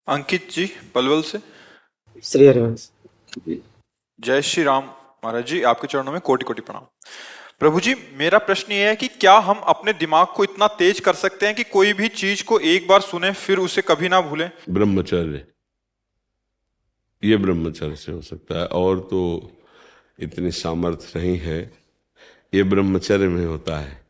अंकित जी पलवल से। श्री हरिवंश। जय श्री राम। महाराज जी आपके चरणों में कोटि कोटि प्रणाम। प्रभु जी मेरा प्रश्न ये है कि क्या हम अपने दिमाग को इतना तेज कर सकते हैं कि कोई भी चीज को एक बार सुने फिर उसे कभी ना भूलें? ब्रह्मचर्य, ये ब्रह्मचर्य से हो सकता है, और तो इतनी सामर्थ्य नहीं है। ये ब्रह्मचर्य में होता है,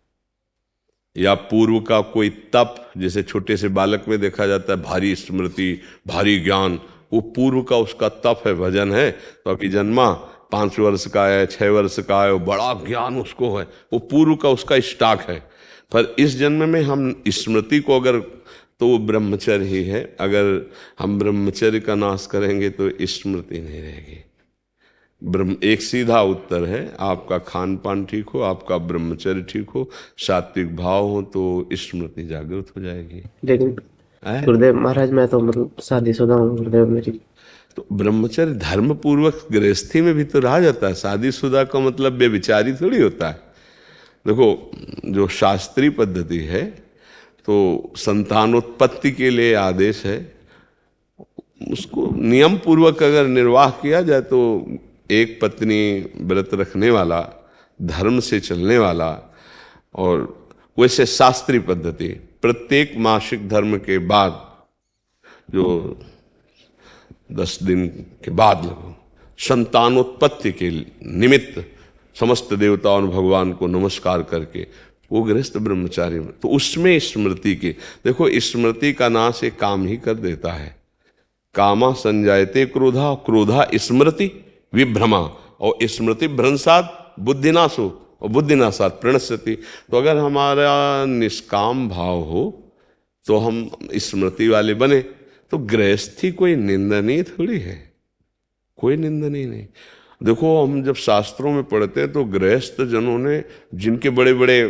या पूर्व का कोई तप, जैसे छोटे से बालक में देखा जाता है भारी स्मृति, भारी ज्ञान, वो पूर्व का उसका तप है, भजन है। तो अभी जन्मा 5 वर्ष का है, 6 वर्ष का है, वो बड़ा ज्ञान उसको है, वो पूर्व का उसका स्टॉक है। पर इस जन्म में हम स्मृति को अगर, तो वो ब्रह्मचर्य ही है। अगर हम ब्रह्मचर्य का नाश करेंगे तो स्मृति नहीं रहेगी। एक सीधा उत्तर है, आपका खान पान ठीक हो, आपका ब्रह्मचर्य ठीक हो, सात्विक भाव हो, तो स्मृति जागृत हो जाएगी। लेकिन गुरुदेव महाराज, मैं तो मतलब शादीशुदा हूँ गुरुदेव मेरी। तो ब्रह्मचर्य धर्म पूर्वक गृहस्थी में भी तो रहा जाता है। शादीशुदा का मतलब बेविचारी थोड़ी होता है। देखो, जो शास्त्रीय पद्धति है तो संतानोत्पत्ति के लिए आदेश है, उसको नियम पूर्वक अगर निर्वाह किया जाए तो एक पत्नी व्रत रखने वाला, धर्म से चलने वाला, और वैसे शास्त्रीय पद्धति प्रत्येक मासिक धर्म के बाद जो 10 दिन के बाद लगो संतानोत्पत्ति के निमित्त समस्त देवताओं और भगवान को नमस्कार करके वो गृहस्थ ब्रह्मचारी में, तो उसमें स्मृति की, देखो स्मृति का नाश एक काम ही कर देता है। कामा संजायते क्रोधा, क्रोधा स्मृति विभ्रमा, और स्मृति भ्रंशात बुद्धिनाशो, और बुद्धिनाशात प्रणश्यति। तो अगर हमारा निष्काम भाव हो तो हम स्मृति वाले बने, तो गृहस्थी कोई निंदनीय थोड़ी है, कोई निंदनीय नहीं। देखो, हम जब शास्त्रों में पढ़ते हैं तो गृहस्थ जनों ने, जिनके बड़े बड़े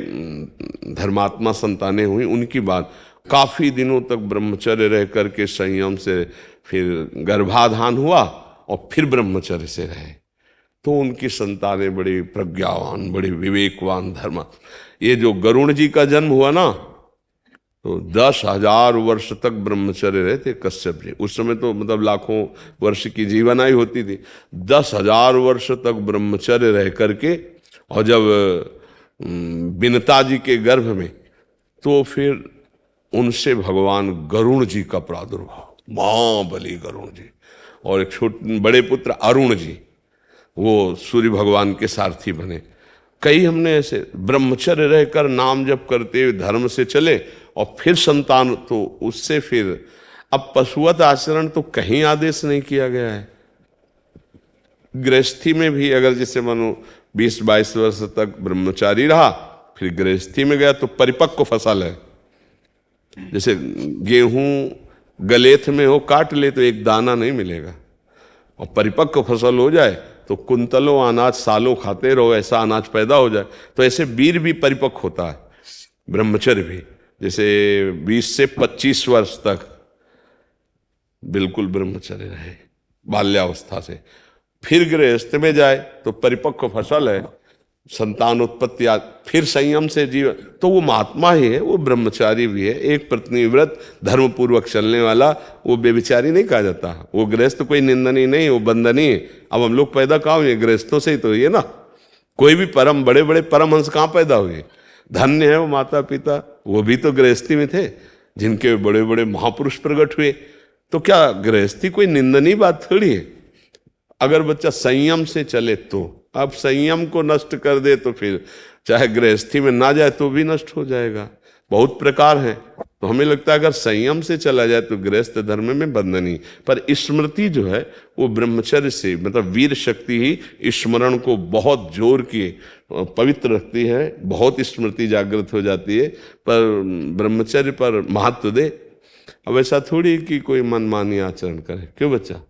धर्मात्मा संतानें हुई, उनकी बात, काफी दिनों तक ब्रह्मचर्य रह करके संयम से फिर गर्भाधान हुआ और फिर ब्रह्मचर्य से रहे, तो उनकी संतानें बड़ी प्रज्ञावान, बड़ी विवेकवान धर्म। ये जो गरुण जी का जन्म हुआ ना, तो 10,000 वर्ष तक ब्रह्मचर्य रहे थे कश्यप जी। उस समय तो मतलब लाखों वर्ष की जीवनायु होती थी। 10,000 वर्ष तक ब्रह्मचर्य रह करके, और जब विनता जी के गर्भ में, तो फिर उनसे भगवान गरुण जी का प्रादुर्भाव, महाबली गरुण जी, और एक छोटे बड़े पुत्र अरुण जी, वो सूर्य भगवान के सारथी बने। कई हमने ऐसे ब्रह्मचर्य रहकर नाम जप करते हुए धर्म से चले, और फिर संतान, तो उससे फिर अब पशुवत आचरण तो कहीं आदेश नहीं किया गया है। गृहस्थी में भी अगर जैसे मानो 20-22 वर्ष तक ब्रह्मचारी रहा, फिर गृहस्थी में गया तो परिपक्व फसल है। जैसे गेहूं गलेथ में हो, काट ले तो एक दाना नहीं मिलेगा, और परिपक्व फसल हो जाए तो कुंतलों अनाज सालों खाते रहो, ऐसा अनाज पैदा हो जाए। तो ऐसे वीर भी परिपक्व होता है, ब्रह्मचर्य भी। जैसे 20 से 25 वर्ष तक बिल्कुल ब्रह्मचर्य रहे बाल्यावस्था से, फिर गृहस्थ में जाए तो परिपक्व फसल है, संतानोत्पत्ति, फिर संयम से जीवन, तो वो महात्मा ही है, वो ब्रह्मचारी भी है। एक पत्नी व्रत धर्म पूर्वक चलने वाला, वो बेविचारी नहीं कहा जाता। वो गृहस्थ कोई निंदनीय नहीं, वो बंदनीय है। अब हम लोग पैदा कहाँ हुए? गृहस्थों से ही तो ये ना। कोई भी परम बड़े बड़े परमहंस कहाँ पैदा हुए? धन्य है वो माता पिता, वो भी तो गृहस्थी में थे, जिनके बड़े बड़े महापुरुष प्रकट हुए। तो क्या गृहस्थी कोई निंदनीय बात थोड़ी है? अगर बच्चा संयम से चले तो। अब संयम को नष्ट कर दे तो फिर चाहे गृहस्थी में ना जाए तो भी नष्ट हो जाएगा। बहुत प्रकार है, तो हमें लगता है अगर संयम से चला जाए तो गृहस्थ धर्म में बंधनी। पर स्मृति जो है वो ब्रह्मचर्य से, मतलब वीर शक्ति ही स्मरण को बहुत जोर किए पवित्र रखती है, बहुत स्मृति जागृत हो जाती है। पर ब्रह्मचर्य पर महत्व दे। अब ऐसा थोड़ी कि कोई मनमानी आचरण करे। क्यों बच्चा?